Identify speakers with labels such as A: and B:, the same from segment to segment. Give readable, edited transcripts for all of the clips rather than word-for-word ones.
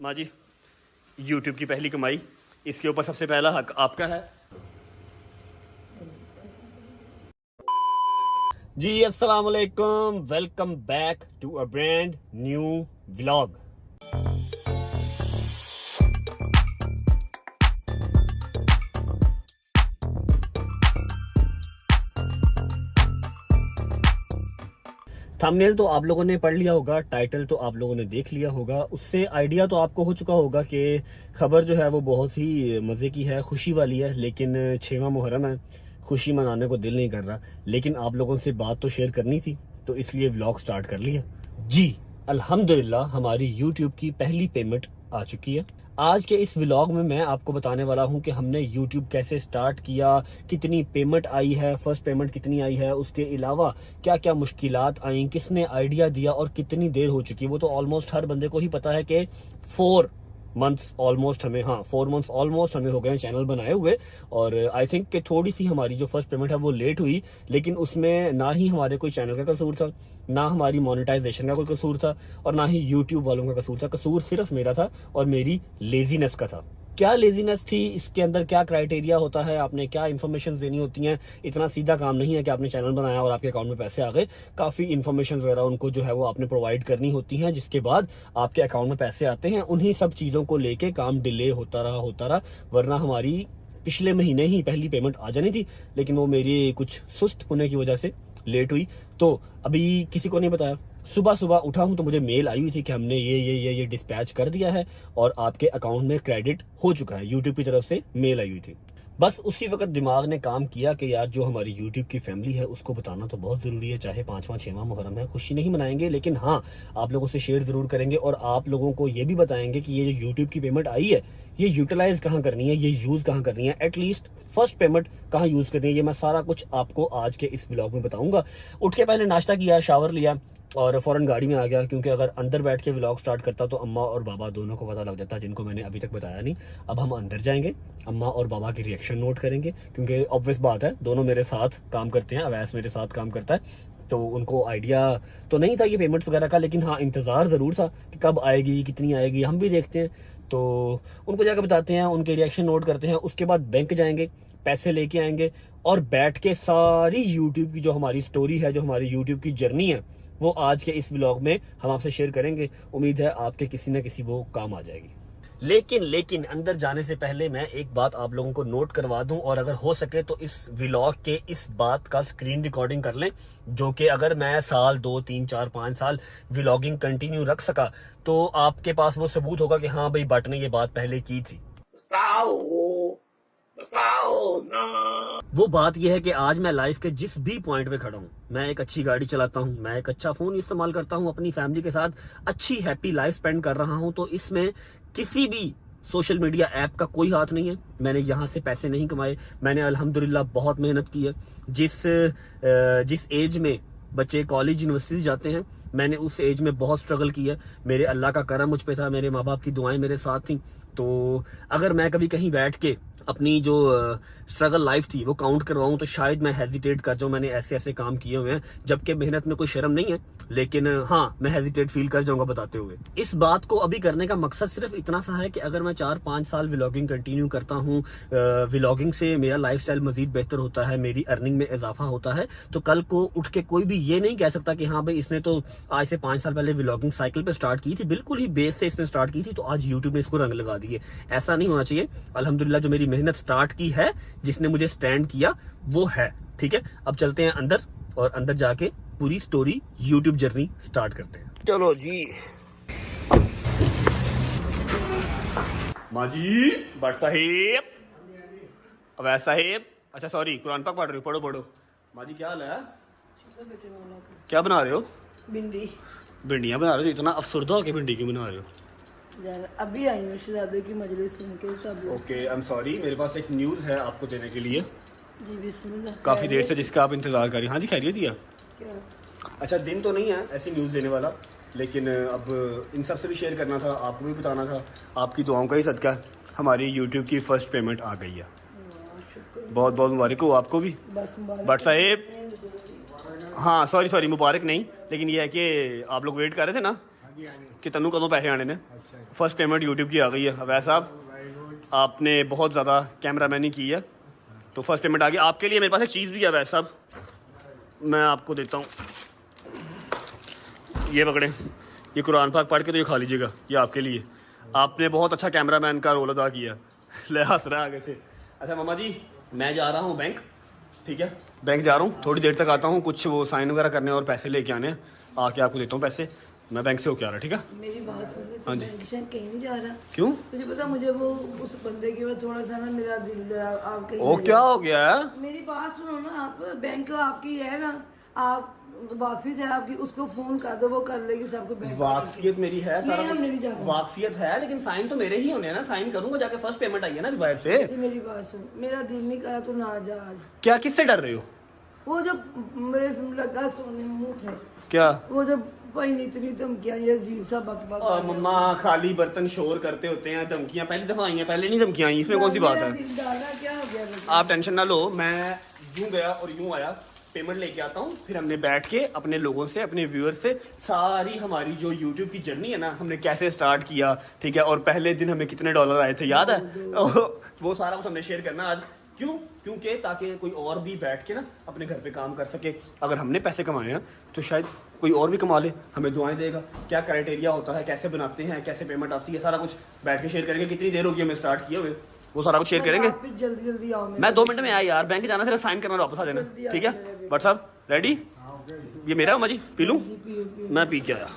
A: माँ जी, YouTube की पहली कमाई, इसके ऊपर सबसे पहला हक आपका है जी। अस्सलाम वालेकुम, welcome back to a brand new vlog. Thumbnail तो आप लोगों ने पढ़ लिया होगा, टाइटल तो आप लोगों ने देख लिया होगा, उससे आइडिया तो आपको हो चुका होगा कि खबर जो है वो बहुत ही मज़े की है, खुशी वाली है। लेकिन 6वां मुहर्रम है, खुशी मनाने को दिल नहीं कर रहा, लेकिन आप लोगों से बात तो शेयर करनी थी, तो इसलिए व्लॉग स्टार्ट कर लिया जी। अल्हम्दुलिल्लाह हमारी यूट्यूब की पहली पेमेंट आ चुकी है। आज के इस व्लॉग में मैं आपको बताने वाला हूं कि हमने यूट्यूब कैसे स्टार्ट किया, कितनी पेमेंट आई है, फर्स्ट पेमेंट कितनी आई है, उसके अलावा क्या क्या मुश्किलात आई, किसने आइडिया दिया और कितनी देर हो चुकी है। वो तो ऑलमोस्ट हर बंदे को ही पता है कि 4 मंथ्स ऑलमोस्ट हमें 4 मंथ्स ऑलमोस्ट हमें हो गए चैनल बनाए हुए। और आई थिंक कि थोड़ी सी हमारी जो फर्स्ट पेमेंट है वो लेट हुई, लेकिन उसमें ना ही हमारे कोई चैनल का कसूर था, ना हमारी मोनेटाइजेशन का कोई कसूर था, और ना ही यूट्यूब वालों का कसूर था। कसूर सिर्फ मेरा था और मेरी लेजीनेस का था। क्या लेजीनेस थी, इसके अंदर क्या क्राइटेरिया होता है, आपने क्या इन्फॉर्मेशन देनी होती हैं। इतना सीधा काम नहीं है कि आपने चैनल बनाया और आपके अकाउंट में पैसे आ गए। काफी इन्फॉर्मेशन वगैरह उनको जो है वो आपने प्रोवाइड करनी होती हैं, जिसके बाद आपके अकाउंट में पैसे आते हैं। उन्हीं सब चीजों को लेके काम डिले होता रहा, वरना हमारी पिछले महीने ही पहली पेमेंट आ जानी थी, लेकिन वो मेरी कुछ सुस्त होने की वजह से लेट हुई। तो अभी किसी को नहीं बताया, सुबह सुबह उठा हूं तो मुझे मेल आई हुई थी कि हमने ये डिस्पैच कर दिया है और आपके अकाउंट में क्रेडिट हो चुका है। यूट्यूब की तरफ से मेल आई हुई थी। बस उसी वक्त दिमाग ने काम किया कि यार जो हमारी यूट्यूब की फैमिली है उसको बताना तो बहुत जरूरी है। चाहे 5वां 6वां मुहर्रम है, खुशी नहीं मनाएंगे, लेकिन हाँ आप लोगों से शेयर जरूर करेंगे और आप लोगों को ये भी बताएंगे कि ये जो यूट्यूब की पेमेंट आई है ये यूटिलाइज कहाँ करनी है, ये यूज कहाँ करनी है, एटलीस्ट फर्स्ट पेमेंट कहाँ यूज करनी है। ये मैं सारा कुछ आपको आज के इस व्लॉग में बताऊंगा। उठ के पहले नाश्ता किया, शावर लिया और फौरन गाड़ी में आ गया, क्योंकि अगर अंदर बैठ के व्लॉग स्टार्ट करता तो अम्मा और बाबा दोनों को पता लग जाता, जिनको मैंने अभी तक बताया नहीं। अब हम अंदर जाएंगे, अम्मा और बाबा की रिएक्शन नोट करेंगे, क्योंकि ऑब्वियस बात है दोनों मेरे साथ काम करते हैं, अवैस मेरे साथ काम करता है, तो उनको आइडिया तो नहीं था ये पेमेंट्स वगैरह का, लेकिन हाँ इंतज़ार ज़रूर था कि कब आएगी, कितनी आएगी। हम भी देखते हैं तो उनको जाकर बताते हैं, उनके रिएक्शन नोट करते हैं। उसके बाद बैंक जाएंगे, पैसे लेके आएंगे और बैठ के सारी यूट्यूब की जो हमारी स्टोरी है, जो हमारी यूट्यूब की जर्नी है, वो आज के इस व्लॉग में हम आपसे शेयर करेंगे। उम्मीद है आपके किसी न किसी वो काम आ जाएगी। लेकिन अंदर जाने से पहले मैं एक बात आप लोगों को नोट करवा दूं, और अगर हो सके तो इस व्लॉग के इस बात का स्क्रीन रिकॉर्डिंग कर लें, जो कि अगर मैं साल 2 3 4 5 साल व्लॉगिंग कंटिन्यू रख सका तो आपके पास वो सबूत होगा कि हाँ भाई बट ने ये बात पहले की थी। बताओ ना। वो बात यह है कि आज मैं लाइफ के जिस भी पॉइंट पे खड़ा हूँ, मैं एक अच्छी गाड़ी चलाता हूँ, मैं एक अच्छा फोन इस्तेमाल करता हूँ, अपनी फैमिली के साथ अच्छी हैप्पी लाइफ स्पेंड कर रहा हूँ, तो इसमें किसी भी सोशल मीडिया ऐप का कोई हाथ नहीं है। मैंने यहाँ से पैसे नहीं कमाए, मैंने अल्हम्दुलिल्लाह बहुत मेहनत की है। जिस एज में बच्चे कॉलेज यूनिवर्सिटी जाते हैं, मैंने उस एज में बहुत स्ट्रगल किया। मेरे अल्लाह का करम मुझ पे था, मेरे माँ बाप की दुआएं मेरे साथ थी। तो अगर मैं कभी कहीं बैठ के अपनी जो स्ट्रगल लाइफ थी वो काउंट करवाऊं तो शायद मैं हेजिटेट कर जाऊं। मैंने ऐसे ऐसे काम किए हुए हैं, जबकि मेहनत में कोई शर्म नहीं है, लेकिन हाँ मैं हेजिटेट फील कर जाऊंगा बताते हुए। इस बात को अभी करने का मकसद सिर्फ इतना सा है कि अगर मैं 4-5 साल व्लॉगिंग कंटिन्यू करता हूँ, व्लॉगिंग से मेरा लाइफस्टाइल मजीद बेहतर होता है, मेरी अर्निंग में इजाफा होता है, तो कल को उठ के कोई भी ये नहीं कह सकता कि हाँ भाई इसने तो आज से 5 साल पहले व्लॉगिंग साइकिल पे स्टार्ट की थी, बिल्कुल ही बेस से इसने स्टार्ट की थी, तो आज यूट्यूब ने इसको रंग लगा दिए। ऐसा नहीं होना चाहिए। अल्हम्दुलिल्लाह जो मेरी मेहनत स्टार्ट की है, जिसने मुझे स्टैंड किया, वो है। ठीक है, अब चलते हैं अंदर और अंदर जाके पूरी स्टोरी यूट्यूब जर्नी स्टार्ट करते हैं। चलो जी। माँ जी, भट्ट साहिब, अवैस साहिब, अच्छा सॉरी, कुरान पाक पढ़ रहे हो, पढ़ो। माँ जी क्या हाल है? क्या बना रहे हो? भिंडियाँ बना रहे हो? इतना अफसरदा होके भिंडी क्यों बना रहे हो?
B: अभी आई हूँ शहजादे की मजलिस सुन के सब।
A: ओके, आई एम सॉरी, मेरे पास एक न्यूज़ है आपको देने के लिए।
B: जी बिस्मिल्लाह।
A: काफ़ी देर से जिसका आप इंतज़ार कर रहे हैं। हाँ जी, खैरियत दिया।
B: क्या?
A: अच्छा, दिन तो नहीं है ऐसी न्यूज़ देने वाला, लेकिन अब इन सब से भी शेयर करना था, आपको भी बताना था। आपकी दुआओं का ही सदका हमारी यूट्यूब की फ़र्स्ट पेमेंट आ गई है। बहुत बहुत मुबारक हो आपको भी भट्ट साहिब। हाँ सॉरी मुबारक नहीं, लेकिन ये है कि आप लोग वेट कर रहे थे ना कि तनु कदों पैसे आने ने। फर्स्ट पेमेंट यूट्यूब की आ गई है। अवैध साहब आपने बहुत ज़्यादा कैमरामैनी की है, तो फर्स्ट पेमेंट आ गई आपके लिए। मेरे पास एक चीज़ भी है अवैध साहब, मैं आपको देता हूँ, ये पकड़ें, ये कुरान पाक पढ़ के तो ये खा लीजिएगा, ये आपके लिए। आपने बहुत अच्छा कैमरामैन का रोल अदा किया। ले हंस रहा है आगे से। अच्छा मामा जी, मैं जा रहा हूँ बैंक, ठीक है, बैंक जा रहा हूँ, थोड़ी देर तक आता हूँ, कुछ वो साइन वगैरह करने और पैसे लेके आने हैं, आके आपको देता हूँ पैसे। मैं बैंक से होके आ रहा, ठीक है।
B: मेरी बात सुन,
A: हाँ जी।
B: कहीं नहीं जा रहा।
A: क्यों?
B: तुझे पता, मुझे वो उस बंदे के बाद थोड़ा सा ना मेरा दिल आप कहीं
A: ओ क्या हो गया है?
B: मेरी बात सुनो ना, आप बैंक आपकी है ना, आप वाकिफ है आपकी, उसको फोन कर दो, वो कर लेगी सबको। बैंक
A: वाकफियत मेरी है, सारा
B: नहीं, हम नहीं जा रहे।
A: वाकफियत है, लेकिन साइन तो मेरे ही होने हैं ना, साइन करूंगा जाके। फर्स्ट पेमेंट आई है ना अभी बाहर से।
B: मेरी बात सुन, मेरा दिल नहीं करा तो ना जा आज।
A: क्या किससे डर रहे हो?
B: वो जब मेरे लगा सोने मुंह थे,
A: क्या
B: वो जब भाई ने इतनी धमकियां, ये अजीब सा बकबक।
A: मम्मा खाली बर्तन शोर करते होते हैं, धमकियां पहली दफा आई हैं, पहले नहीं धमकियां आई, इसमें कौन सी बात है?
B: दिल डाला, क्या हो गया?
A: आप टेंशन ना लो, मैं यूं गया और यूं आया, पेमेंट लेके आता हूँ, फिर हमने बैठ के अपने लोगों से, अपने व्यूअर्स से सारी हमारी जो यूट्यूब की जर्नी है ना, हमने कैसे स्टार्ट किया, ठीक है, और पहले दिन हमें कितने डॉलर आए थे याद है? वो सारा कुछ हमने शेयर करना आज। क्यों? क्योंकि ताकि कोई और भी बैठ के ना अपने घर पे काम कर सके। अगर हमने पैसे कमाए हैं तो शायद कोई और भी कमा ले, हमें दुआएं देगा। क्या क्राइटेरिया होता है, कैसे बनाते हैं, कैसे पेमेंट आती है, सारा कुछ बैठ के शेयर करेंगे। कितनी देर होगी हमें स्टार्ट किए हुए, वो सारा कुछ शेयर करेंगे।
B: जल्दी जल्दी आओ।
A: मैं 2 मिनट में आया यार, बैंक जाना, सिर्फ साइन करना और वापस आ जाना, ठीक है। बट साहब रेडी? ये मेरा अम्मा जी, पी लूँ? मैं पी के आया।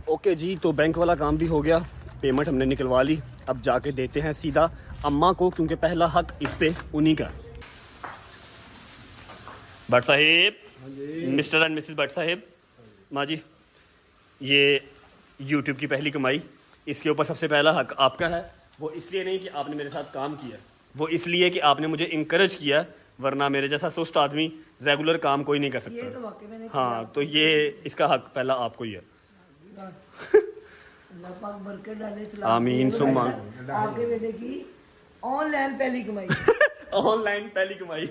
A: ओके जी, तो बैंक वाला काम भी हो गया, पेमेंट हमने निकलवा ली। अब जाके देते हैं सीधा अम्मा को, क्योंकि पहला हक इस पे उन्हीं का। Bhatt Sahib, mister and Mrs Bhatt Sahib, माँ जी, ये यूट्यूब की पहली कमाई, इसके ऊपर सबसे पहला हक आपका है। वो इसलिए नहीं कि आपने मेरे साथ काम किया, वो इसलिए कि आपने मुझे इंकरेज किया, वरना मेरे जैसा सुस्त आदमी रेगुलर काम कोई नहीं कर
B: ये तो
A: सकता।
B: वाकई मैंने
A: हाँ, तो ये इसका हक पहला आपको ही है।
B: अल्लाह पाक बरकत डाले, सलाम
A: आमीन सुम्मा।
B: आपके बेटे की ऑनलाइन पहली कमाई।
A: ऑनलाइन पहली कमाई।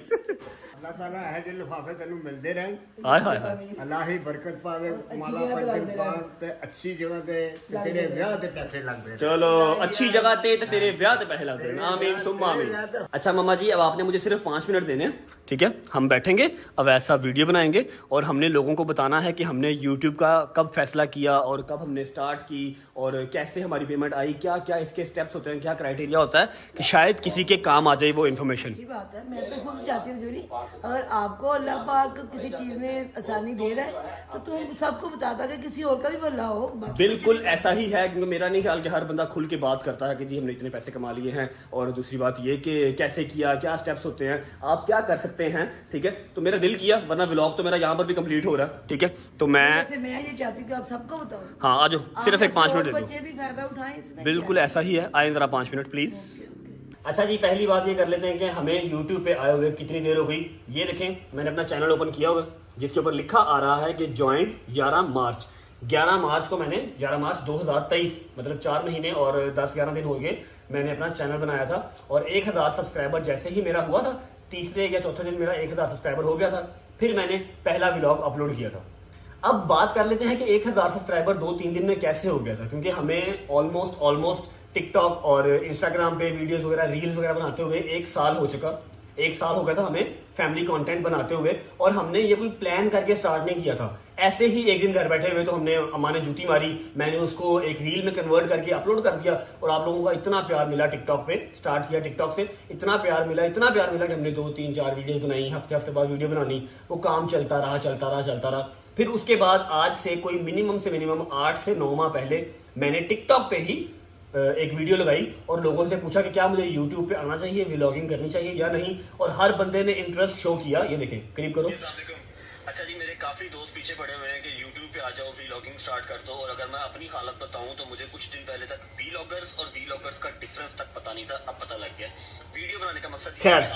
C: अल्लाह ताला है जो लिफाफे तेनू मिलते रहें,
A: हाय हाय हाय।
C: अल्लाह ही बरकत पावे, माला
B: जगह ते
C: पंजन
B: लगदे
C: पाक ते अच्छी जगह ते तेरे ब्याह ते पैसे लगदे रहें।
A: चलो अच्छी जगह ते तेरे ब्याह ते पैसे लगते हैं, आमीन सुम्मा आमीन। अच्छा मम्मा जी, अब आपने मुझे सिर्फ 5 मिनट देने हैं, ठीक है। हम बैठेंगे, अब ऐसा वीडियो बनाएंगे और हमने लोगों को बताना है कि हमने यूट्यूब का कब फैसला किया और कब हमने स्टार्ट की और कैसे हमारी पेमेंट आई, क्या क्या इसके स्टेप्स होते हैं, क्या क्राइटेरिया होता है, कि शायद किसी के काम आ जाए वो इन्फॉर्मेशन।
B: अच्छी बात है, मैं तो खुद चाहती हूँ जोरी, अगर आपको अल्लाह पाक किसी चीज में आसानी दे रहा है तो तुम सबको बताता कि किसी और का भी भला हो।
A: बिल्कुल ऐसा ही है, क्योंकि मेरा नहीं ख्याल कि हर बंदा खुल के बात करता है कि जी हमने इतने पैसे कमा लिए हैं, और दूसरी बात ये कि कैसे किया, क्या स्टेप्स होते हैं, आप क्या कर सकते हैं, ठीक है। तो मेरा दिल किया, वरना व्लॉग तो मेरा यहाँ पर भी कंप्लीट हो रहा है, ठीक है। तो मैं
B: ये चाहती हूँ कि आप सबको बताओ।
A: हाँ आ जाओ, सिर्फ एक 5 मिनट दे दो।
B: बच्चे भी फायदा उठाएं इसमें।
A: बिल्कुल ऐसा ही है, आए जरा 5 मिनट प्लीज। अच्छा जी, पहली बात ये कर लेते हैं कि हमें YouTube पे आए हुए कितनी देर हो गई। ये देखें, मैंने अपना चैनल ओपन किया हुआ है, जिसके ऊपर लिखा आ रहा है कि ज्वाइंट 11 मार्च। 11 मार्च को मैंने 11 मार्च 2023, मतलब 4 महीने और 10-11 दिन हो गए मैंने अपना चैनल बनाया था। और 1000 सब्सक्राइबर जैसे ही मेरा हुआ था, तीसरे या चौथे दिन मेरा 1000 सब्सक्राइबर हो गया था, फिर मैंने पहला व्लॉग अपलोड किया था। अब बात कर लेते हैं कि 1000 सब्सक्राइबर 2-3 दिन में कैसे हो गया था, क्योंकि हमें ऑलमोस्ट टिकटॉक और इंस्टाग्राम पे वीडियोस वगैरह, रील्स वगैरह बनाते हुए 1 साल हो चुका। 1 साल हो गया था हमें फैमिली कंटेंट बनाते हुए, और हमने ये कोई प्लान करके स्टार्ट नहीं किया था। ऐसे ही एक दिन घर बैठे हुए तो हमने, अम्मा ने जूती मारी, मैंने उसको एक रील में कन्वर्ट करके अपलोड कर दिया, और आप लोगों का इतना प्यार मिला। टिकटॉक पे स्टार्ट किया, टिकटॉक से इतना प्यार मिला कि हमने 2-3-4 वीडियो बनाई, हफ्ते बाद वीडियो बनानी, वो काम चलता रहा। फिर उसके बाद आज से कोई मिनिमम से मिनिमम 8 से 9 माह पहले मैंने टिकटॉक पे ही एक वीडियो लगाई और लोगों से पूछा कि क्या मुझे यूट्यूब पे आना चाहिए, व्लॉगिंग करनी चाहिए या नहीं, और हर बंदे ने इंटरेस्ट शो किया। ये देखें, करीब करो।
D: अच्छा जी, मेरे काफी दोस्त पीछे पड़े हुए हैं कि YouTube पे आ जाओ, व्लॉगिंग स्टार्ट कर दो। और अगर मैं अपनी हालत बताऊं तो मुझे कुछ दिन पहले तक व्लॉगर्स और व्लॉगर्स का डिफरेंस तक पता नहीं था, अब पता लग गया। वीडियो बनाने का मकसद
A: खैर,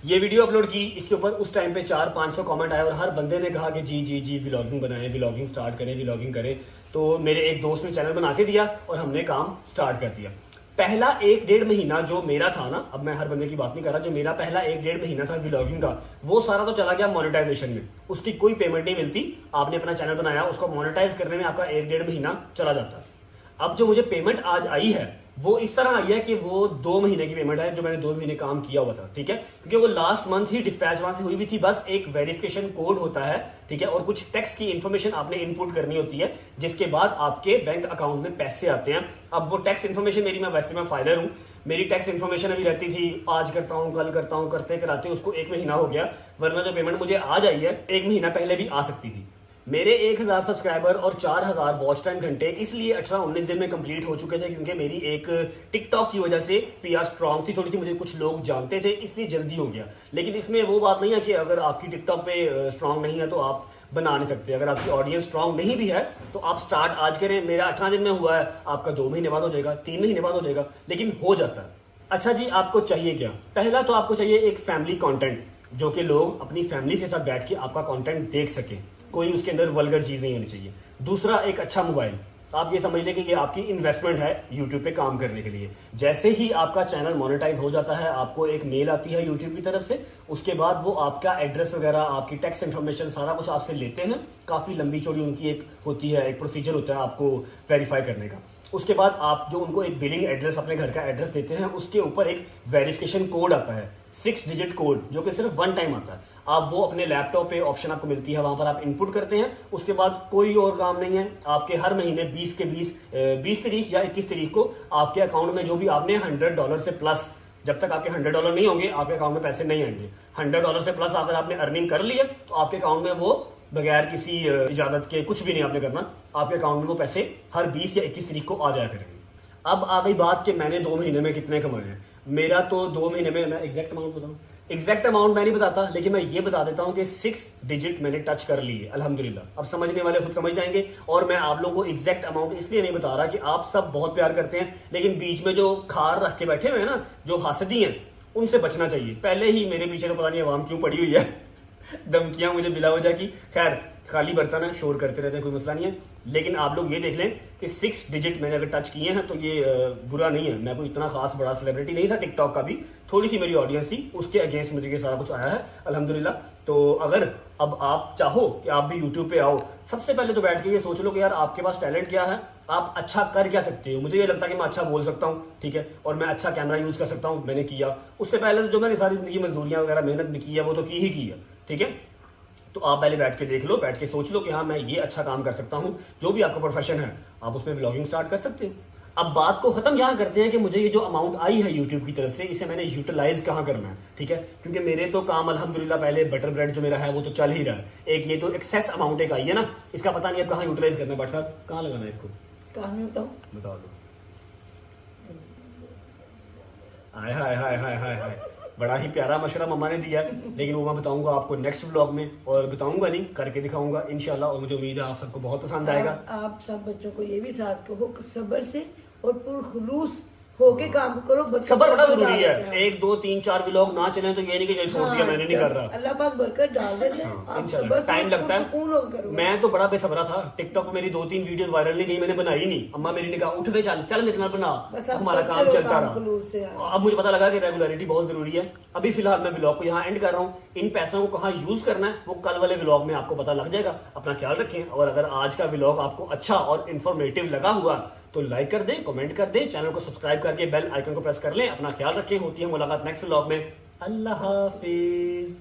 A: ये वीडियो अपलोड की, इसके ऊपर उस टाइम पे 400-500 कमेंट आए और हर बंदे ने कहा कि जी व्लॉगिंग बनाएं, व्लॉगिंग स्टार्ट करें, व्लॉगिंग करें। तो मेरे एक दोस्त ने चैनल बना के दिया और हमने काम स्टार्ट कर दिया। पहला 1-1.5 महीना जो मेरा था ना, अब मैं हर बंदे की बात नहीं कर रहा, जो मेरा पहला 1-1.5 महीना था व्लॉगिंग का, वो सारा तो चला गया मोनेटाइजेशन में। उसकी कोई पेमेंट नहीं मिलती। आपने अपना चैनल बनाया, उसको मोनेटाइज करने में आपका 1-1.5 महीना चला जाता है। अब जो मुझे पेमेंट आज आई है वो इस तरह आई है कि वो 2 महीने की पेमेंट है, जो मैंने 2 महीने काम किया हुआ था, ठीक है, क्योंकि वो लास्ट मंथ ही डिस्पैच वहां से हुई भी थी। बस एक वेरिफिकेशन कोड होता है, ठीक है, और कुछ टैक्स की इंफॉर्मेशन आपने इनपुट करनी होती है, जिसके बाद आपके बैंक अकाउंट में पैसे आते हैं। अब वो टैक्स इन्फॉर्मेशन मेरी, मैं फाइलर हूं, मेरी टैक्स इन्फॉर्मेशन अभी रहती थी, आज करता हूं, कल करता हूं, करते कराते उसको 1 महीना हो गया, वरना जो पेमेंट मुझे आज आई है 1 महीना पहले भी आ सकती थी। मेरे 1000 सब्सक्राइबर और 4000 वॉच टाइम घंटे इसलिए 18-19 दिन में कंप्लीट हो चुके थे, क्योंकि मेरी एक टिकटॉक की वजह से पीआर स्ट्रांग थी थोड़ी सी, मुझे कुछ लोग जानते थे, इसलिए जल्दी हो गया। लेकिन इसमें वो बात नहीं है कि अगर आपकी टिकटॉक पे स्ट्रांग नहीं है तो आप बना नहीं सकते। अगर आपकी ऑडियंस स्ट्रांग नहीं भी है तो आप स्टार्ट आज करें। मेरा 18 दिन में हुआ है, आपका 2 महीने बाद हो जाएगा, 3 महीने बाद हो जाएगा, लेकिन हो जाता है। अच्छा जी, आपको चाहिए क्या? पहला तो आपको चाहिए एक फैमिली कंटेंट, जो कि लोग अपनी फैमिली के साथ बैठ के आपका कंटेंट देख सके, कोई उसके अंदर वल्गर चीज नहीं होनी चाहिए। दूसरा, एक अच्छा मोबाइल। आप ये समझ लें कि ये आपकी इन्वेस्टमेंट है यूट्यूब पे काम करने के लिए। जैसे ही आपका चैनल मोनेटाइज हो जाता है, आपको एक मेल आती है यूट्यूब की तरफ से, उसके बाद वो आपका एड्रेस वगैरह, आपकी टैक्स इन्फॉर्मेशन, सारा कुछ आपसे लेते हैं। काफी लंबी चौड़ी उनकी एक होती है, एक प्रोसीजर होता है आपको वेरीफाई करने का। उसके बाद आप जो उनको एक बिलिंग एड्रेस, अपने घर का एड्रेस देते हैं, उसके ऊपर एक वेरिफिकेशन कोड आता है, 6 डिजिट कोड, जो कि सिर्फ 1 टाइम आता है। आप वो अपने लैपटॉप पे ऑप्शन आपको मिलती है, वहां पर आप इनपुट करते हैं। उसके बाद कोई और काम नहीं है। आपके हर महीने 20 तारीख या 21 तारीख को आपके अकाउंट में जो भी आपने $100 से प्लस, जब तक आपके $100 नहीं होंगे आपके अकाउंट में पैसे नहीं आएंगे। $100 से प्लस अगर आपने अर्निंग कर ली है तो आपके अकाउंट में वो बगैर किसी इजाजत के, कुछ भी नहीं आपने करना, आपके अकाउंट में वो पैसे हर 20 या 21 तारीख को आ जाया करेंगे। अब आ गई बात कि मैंने 2 महीने में कितने कमाए हैं। मेरा तो 2 महीने में, मैं एग्जैक्ट अमाउंट बताऊं, एग्जैक्ट अमाउंट मैं नहीं बताता, लेकिन मैं ये बता देता हूं कि 6 डिजिट मैंने टच कर ली है, अल्हम्दुलिल्लाह। अब समझने वाले खुद समझ जाएंगे। और मैं आप लोगों को एग्जैक्ट अमाउंट इसलिए नहीं बता रहा कि आप सब बहुत प्यार करते हैं, लेकिन बीच में जो खार रख के बैठे हुए हैं ना, जो हासदी हैं, उनसे बचना चाहिए। पहले ही मेरे पीछे तो पता नहीं आवाम क्यों पड़ी हुई है धमकियां मुझे बिला वजह की। खैर, खाली बर्तन है, शोर करते रहते हैं, कोई मसला नहीं है। लेकिन आप लोग ये देख लें कि 6 डिजिट मैंने अगर टच किए हैं तो ये बुरा नहीं है। मैं कोई इतना खास बड़ा सेलिब्रिटी नहीं था, टिकटॉक का भी थोड़ी सी मेरी ऑडियंस थी, उसके अगेंस्ट मुझे ये सारा कुछ आया है, अल्हम्दुलिल्लाह। तो अगर अब आप चाहो कि आप भी यूट्यूब पे आओ, सबसे पहले तो बैठ के ये सोच लो कि यार आपके पास टैलेंट क्या है, आप अच्छा कर क्या सकते हो। मुझे ये लगता है कि मैं अच्छा बोल सकता हूँ, ठीक है, और मैं अच्छा कैमरा यूज कर सकता हूँ, मैंने किया। उससे पहले तो जो मैंने सारी जिंदगी मजदूरियां वगैरह मेहनत भी की है वो तो की ही की है, ठीक है। तो आप पहले बैठ के देख लो, बैठ के सोच लो कि हाँ मैं ये अच्छा काम कर सकता हूँ। जो भी आपका प्रोफेशन है आप उसमें व्लॉगिंग स्टार्ट कर सकते हो। अब बात को खत्म यहाँ करते हैं कि मुझे ये जो अमाउंट आई है यूट्यूब की तरफ से, इसे मैंने यूटिलाइज कहाँ करना है, ठीक है, क्योंकि मेरे तो काम अल्हम्दुलिल्लाह पहले बटर ब्रेड जो मेरा है वो तो चल ही रहा है। एक ये तो एक्सेस अमाउंट एक आई है ना, इसका पता नहीं अब कहाँ यूटिलाइज करना है। बट साहब कहाँ लगाना है इसको,
B: कहाँ में बताऊं?
A: बता दो। हाय हाय हाय हाय हाय हाय, बड़ा ही प्यारा मशवरा मम्मा ने दिया, लेकिन वो मैं बताऊंगा आपको नेक्स्ट व्लॉग में, और बताऊंगा नहीं, करके दिखाऊंगा इंशाल्लाह। और मुझे उम्मीद है आप सबको बहुत पसंद आएगा।
B: आप सब बच्चों को ये भी साथ कहो कि सब्र से और पुरखुलूस होके काम करो।
A: सब्र बड़ा जरूरी है। 1 2 3 4 व्लॉग ना चले तो ये नहीं कि छोड़ दिया मैंने नहीं कर रहा।
B: अल्लाह पाक बरकत डाल देते हैं। आप सब्र से
A: टाइम लगता है।
B: सुकून होकर करो।
A: मैं तो बड़ा बेसब्रा था। टिकटॉक पे मेरी 2-3 वीडियोस वायरल नहीं गई, मैंने बनाई नहीं। अम्मा मेरी ने कहा उठ वे चल चल मेरे नाल बना, हमारा काम चलता रहा। अब मुझे पता लगा कि रेगुलरिटी बहुत जरूरी है। अभी फिलहाल मैं व्लॉग को यहाँ एंड कर रहा हूँ। इन पैसों को कहाँ यूज करना है वो कल वाले व्लॉग में आपको पता लग जाएगा। अपना ख्याल रखें, और अगर आज का व्लॉग आपको अच्छा और इन्फॉर्मेटिव लगा हुआ तो लाइक कर दें, कमेंट कर दें, चैनल को सब्सक्राइब करके बेल आइकन को प्रेस कर लें। अपना ख्याल रखें। होती है मुलाकात नेक्स्ट व्लॉग में। अल्लाह हाफिज।